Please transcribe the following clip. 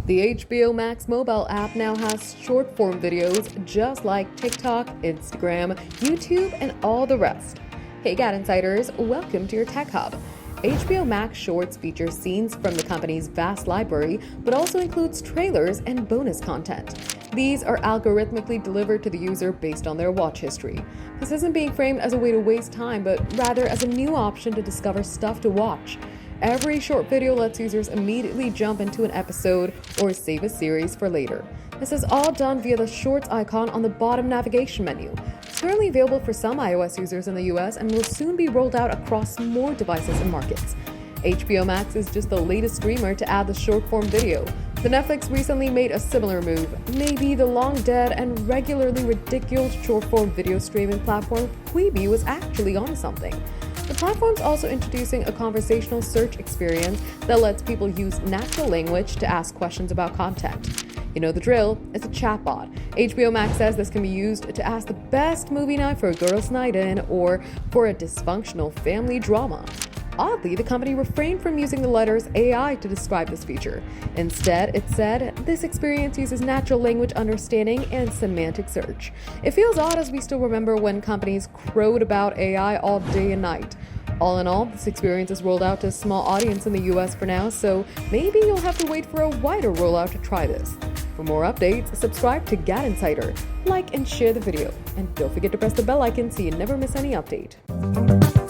The HBO Max mobile app now has short-form videos just like TikTok, Instagram, YouTube, and all the rest. Hey GadInsiders, welcome to your Tech Hub. HBO Max Shorts feature scenes from the company's vast library, but also includes trailers and bonus content. These are algorithmically delivered to the user based on their watch history. This isn't being framed as a way to waste time, but rather as a new option to discover stuff to watch. Every short video lets users immediately jump into an episode or save a series for later. This is all done via the Shorts icon on the bottom navigation menu. It's currently available for some iOS users in the US and will soon be rolled out across more devices and markets. HBO Max is just the latest streamer to add the short-form video. The Netflix recently made a similar move. Maybe the long-dead and regularly ridiculed short-form video streaming platform Quibi was actually on something. The platform's also introducing a conversational search experience that lets people use natural language to ask questions about content. You know the drill, it's a chatbot. HBO Max says this can be used to ask the best movie night for a girls' night in or for a dysfunctional family drama. Oddly, the company refrained from using the letters AI to describe this feature. Instead, it said, this experience uses natural language understanding and semantic search. It feels odd as we still remember when companies crowed about AI all day and night. All in all, this experience is rolled out to a small audience in the US for now, so maybe you'll have to wait for a wider rollout to try this. For more updates, subscribe to GadInsider, like and share the video, and don't forget to press the bell icon so you never miss any update.